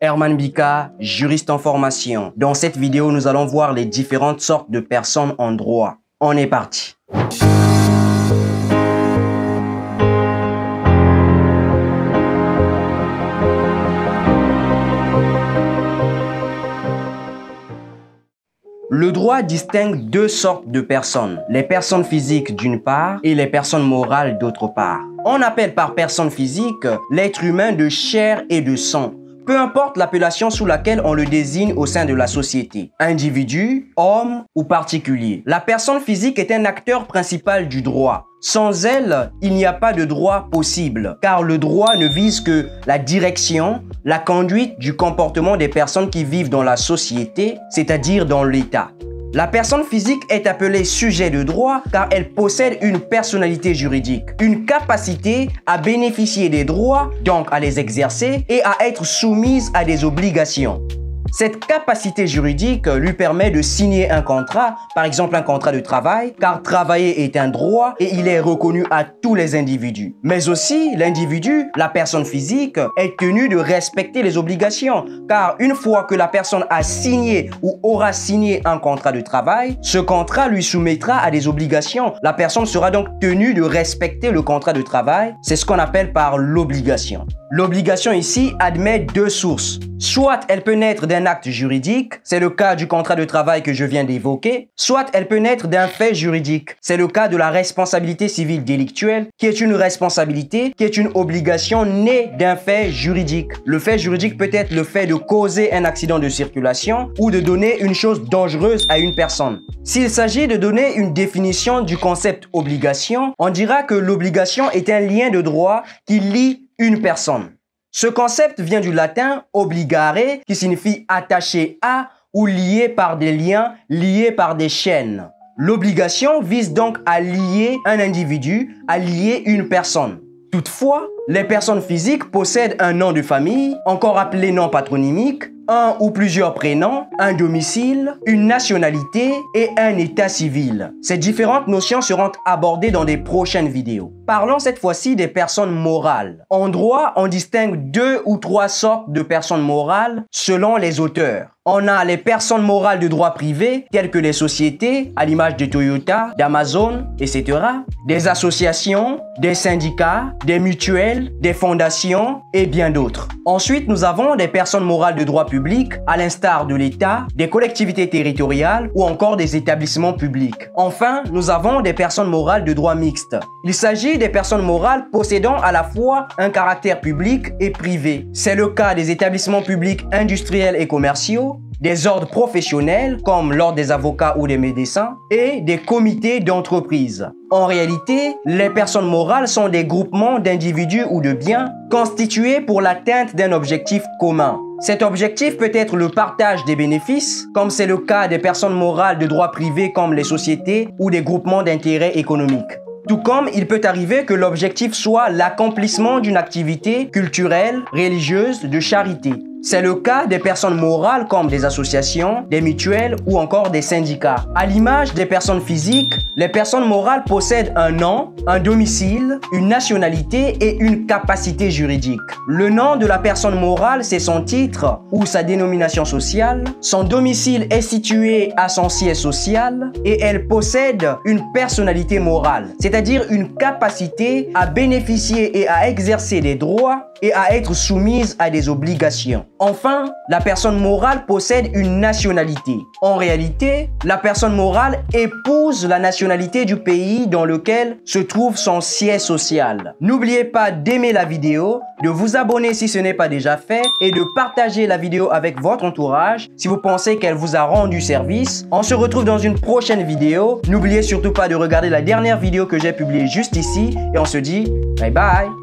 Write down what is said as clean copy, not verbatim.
Herman Bika, juriste en formation. Dans cette vidéo, nous allons voir les différentes sortes de personnes en droit. On est parti. Le droit distingue deux sortes de personnes, les personnes physiques d'une part et les personnes morales d'autre part. On appelle par personne physique l'être humain de chair et de sang, peu importe l'appellation sous laquelle on le désigne au sein de la société, individu, homme ou particulier. La personne physique est un acteur principal du droit. Sans elle, il n'y a pas de droit possible, car le droit ne vise que la direction, la conduite du comportement des personnes qui vivent dans la société, c'est-à-dire dans l'État. La personne physique est appelée sujet de droit car elle possède une personnalité juridique, une capacité à bénéficier des droits, donc à les exercer, et à être soumise à des obligations. Cette capacité juridique lui permet de signer un contrat, par exemple un contrat de travail, car travailler est un droit et il est reconnu à tous les individus. Mais aussi, l'individu, la personne physique, est tenu de respecter les obligations, car une fois que la personne a signé ou aura signé un contrat de travail, ce contrat lui soumettra à des obligations. La personne sera donc tenue de respecter le contrat de travail. C'est ce qu'on appelle par l'obligation. L'obligation ici admet deux sources. Soit elle peut naître d'un acte juridique, c'est le cas du contrat de travail que je viens d'évoquer, soit elle peut naître d'un fait juridique, c'est le cas de la responsabilité civile délictuelle, qui est une responsabilité, qui est une obligation née d'un fait juridique. Le fait juridique peut être le fait de causer un accident de circulation ou de donner une chose dangereuse à une personne. S'il s'agit de donner une définition du concept obligation, on dira que l'obligation est un lien de droit qui lie une personne. Ce concept vient du latin obligare, qui signifie attaché à ou lié par des liens, lié par des chaînes. L'obligation vise donc à lier un individu, à lier une personne. Toutefois, les personnes physiques possèdent un nom de famille, encore appelé nom patronymique, un ou plusieurs prénoms, un domicile, une nationalité et un état civil. Ces différentes notions seront abordées dans des prochaines vidéos. Parlons cette fois-ci des personnes morales. En droit, on distingue deux ou trois sortes de personnes morales selon les auteurs. On a les personnes morales de droit privé, telles que les sociétés, à l'image de Toyota, d'Amazon, etc. Des associations, des syndicats, des mutuelles, des fondations et bien d'autres. Ensuite, nous avons des personnes morales de droit public, à l'instar de l'État, des collectivités territoriales ou encore des établissements publics. Enfin, nous avons des personnes morales de droit mixte. Il s'agit des personnes morales possédant à la fois un caractère public et privé. C'est le cas des établissements publics industriels et commerciaux, des ordres professionnels comme l'ordre des avocats ou des médecins et des comités d'entreprise. En réalité, les personnes morales sont des groupements d'individus ou de biens constitués pour l'atteinte d'un objectif commun. Cet objectif peut être le partage des bénéfices, comme c'est le cas des personnes morales de droit privé comme les sociétés ou des groupements d'intérêt économique. Tout comme il peut arriver que l'objectif soit l'accomplissement d'une activité culturelle, religieuse, de charité. C'est le cas des personnes morales comme des associations, des mutuelles ou encore des syndicats. À l'image des personnes physiques, les personnes morales possèdent un nom, un domicile, une nationalité et une capacité juridique. Le nom de la personne morale, c'est son titre ou sa dénomination sociale. Son domicile est situé à son siège social et elle possède une personnalité morale, c'est-à-dire une capacité à bénéficier et à exercer des droits et à être soumise à des obligations. Enfin, la personne morale possède une nationalité. En réalité, la personne morale épouse la nationalité du pays dans lequel se trouve son siège social. N'oubliez pas d'aimer la vidéo, de vous abonner si ce n'est pas déjà fait et de partager la vidéo avec votre entourage si vous pensez qu'elle vous a rendu service. On se retrouve dans une prochaine vidéo. N'oubliez surtout pas de regarder la dernière vidéo que j'ai publiée juste ici et on se dit bye bye.